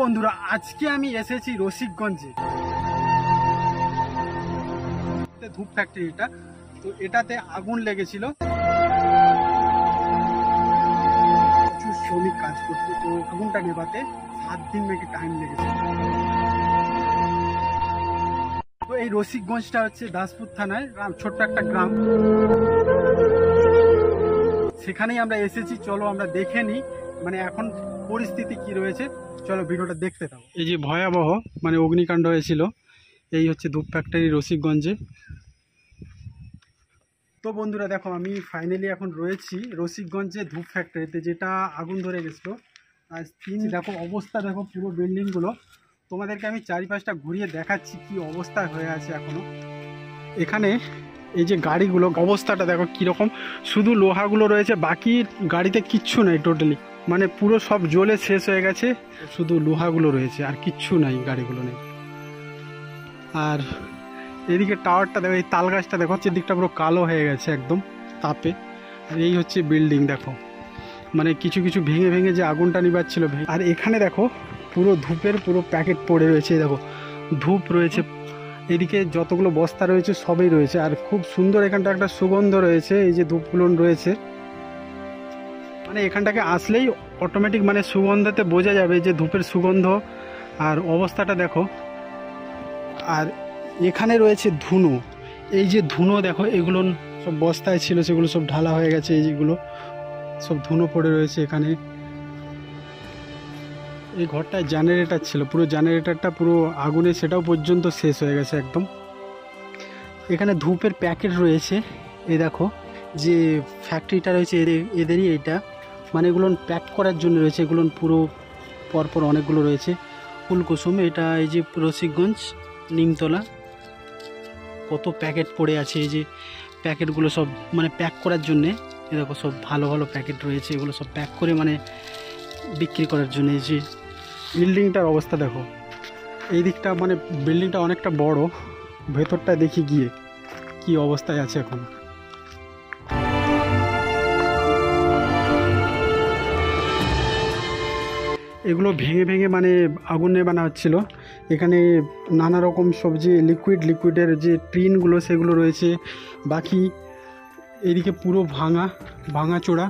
বন্ধুরা আজকে আমি এসেছি রসিকগঞ্জে, ধূপ ফ্যাক্টরিটা। তো এটাতে আগুন লেগেছিল, প্রচুর শ্রমিক কাজ করতো। তো আগুনটা নেভাতে 7 দিন নাকি টাইম লেগেছিল। তো এই রসিকগঞ্জটা হচ্ছে দাসপুর থানায় ছোট্ট একটা গ্রাম, সেখানেই আমরা এসেছি। চলো আমরা দেখে নিই মানে এখন পরিস্থিতি কি রয়েছে। চলো ভিডিওটা দেখতে থাকো। এই যে ভয়াবহ মানে অগ্নিকাণ্ড হয়েছিল, এই হচ্ছে ধূপ ফ্যাক্টরি রসিকগঞ্জে। তো বন্ধুরা দেখো, আমি ফাইনালি এখন রয়েছি রসিকগঞ্জে ধূপ ফ্যাক্টরিতে, যেটা আগুন ধরে গেছিলো। আর দেখো অবস্থা, দেখো পুরো বিল্ডিংগুলো। তোমাদেরকে আমি চারিপাশটা ঘুরিয়ে দেখাচ্ছি কি অবস্থা হয়ে আছে এখনো। এখানে এই যে গাড়িগুলো অবস্থাটা দেখো কীরকম, শুধু লোহাগুলো রয়েছে, বাকি গাড়িতে কিচ্ছু নাই টোটালি, মানে পুরো সব জ্বলে শেষ হয়ে গেছে, শুধু লোহাগুলো রয়েছে আর কিচ্ছু নাই, গাড়িগুলো নেই। আর এদিকে টাওয়ারটা দেখো, এই তাল গাছটা দেখো, দিকটা পুরো কালো হয়ে গেছে একদম তাপে। আর এই হচ্ছে বিল্ডিং দেখো, মানে কিছু কিছু ভেঙে ভেঙে যে আগুনটা নিবাচ্ছিল। আর এখানে দেখো পুরো ধূপের পুরো প্যাকেট পড়ে রয়েছে, দেখো ধূপ রয়েছে, এদিকে যতগুলো বস্তা রয়েছে সবই রয়েছে। আর খুব সুন্দর এখানটা একটা সুগন্ধ রয়েছে, এই যে ধূপগুলো রয়েছে, মানে এখানটাকে আসলেই অটোমেটিক মানে সুগন্ধতে বোঝা যাবে যে ধূপের সুগন্ধ। আর অবস্থাটা দেখো। আর এখানে রয়েছে ধুনো, এই যে ধুনো দেখো, এগুলো সব বস্তায় ছিল, সেগুলো সব ঢালা হয়ে গেছে, এই যেগুলো সব ধুনো পড়ে রয়েছে এখানে। এই ঘরটায় জেনারেটর ছিল, পুরো জেনারেটরটা পুরো আগুনে সেটাও পর্যন্ত শেষ হয়ে গেছে একদম। এখানে ধূপের প্যাকেট রয়েছে, এই দেখো যে ফ্যাক্টরিটা রয়েছে এদেরই এইটা, মানে এগুলো প্যাক করার জন্য রয়েছে, এগুলো পুরো পরপর অনেকগুলো রয়েছে। ফুলকুসুম, এটা এই যে রসিকগঞ্জ নিমতলা, কত প্যাকেট পড়ে আছে, এই যে প্যাকেটগুলো সব মানে প্যাক করার জন্যে। এই দেখো সব ভালো ভালো প্যাকেট রয়েছে, এগুলো সব প্যাক করে মানে বিক্রি করার জন্য। এই যে বিল্ডিংটার অবস্থা দেখো, এই দিকটা মানে বিল্ডিংটা অনেকটা বড়, ভেতরটা দেখি গিয়ে কি অবস্থায় আছে এখন। এগুলো ভেঙে ভেঙে মানে আগুন নেবানো হচ্ছিল। এখানে নানা রকম সবজি লিকুইডের যে টিনগুলো সেগুলো রয়েছে, বাকি এদিকে পুরো ভাঙা চোড়া।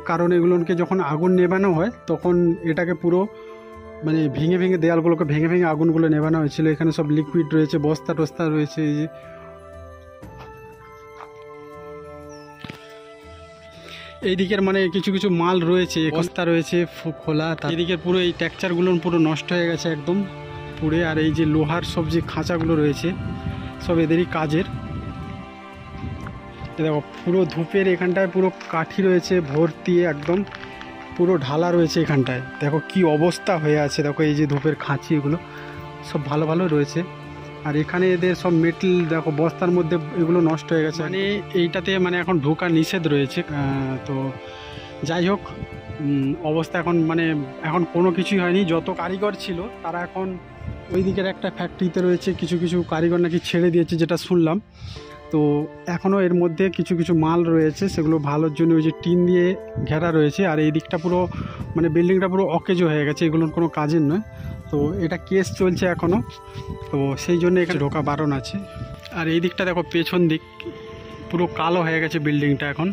কারণ এগুলোকে যখন আগুন নেবানো হয় তখন এটাকে পুরো মানে ভেঙে ভেঙে দেয়ালগুলোকে ভেঙে ভেঙে আগুনগুলো নেবানো হয়েছিল। এখানে সব লিকুইড রয়েছে, বস্তা টস্তা রয়েছে, এই যে এইদিকের মানে কিছু কিছু মাল রয়েছে, বস্তা রয়েছে খোলা। এদিকে পুরো এই টেক্সচারগুলো পুরো নষ্ট হয়ে গেছে একদম পুড়ে। আর এই যে লোহার সব যে খাঁচাগুলো রয়েছে সব এদেরই কাজের। দেখো পুরো ধূপের এখানটায় পুরো কাঠি রয়েছে ভর্তি, একদম পুরো ঢালা রয়েছে এখানটায়। দেখো কি অবস্থা হয়ে আছে, দেখো এই যে ধূপের খাঁচি এগুলো সব ভালো ভালো রয়েছে। আর এখানে এদের সব মেটেল দেখো বস্তার মধ্যে এগুলো নষ্ট হয়ে গেছে, মানে এইটাতে মানে এখন ঢোকা নিষেধ রয়েছে। তো যাই হোক, অবস্থা এখন মানে এখন কোনো কিছুই হয়নি। যত কারিগর ছিল তারা এখন ওই দিকের একটা ফ্যাক্টরিতে রয়েছে, কিছু কিছু কারিগর নাকি ছেড়ে দিয়েছে যেটা শুনলাম। তো এখনও এর মধ্যে কিছু কিছু মাল রয়েছে, সেগুলো ভালোর জন্য ওই যে টিন দিয়ে ঘেরা রয়েছে। আর এই দিকটা পুরো মানে বিল্ডিংটা পুরো অকেজো হয়ে গেছে, এগুলোর কোনো কাজের নয়। তো এটা কেস চলছে এখনও, তো সেই জন্য এখানে ঢোকা বারণ আছে। আর এই দিকটা দেখো পেছন দিক পুরো কালো হয়ে গেছে বিল্ডিংটা এখন।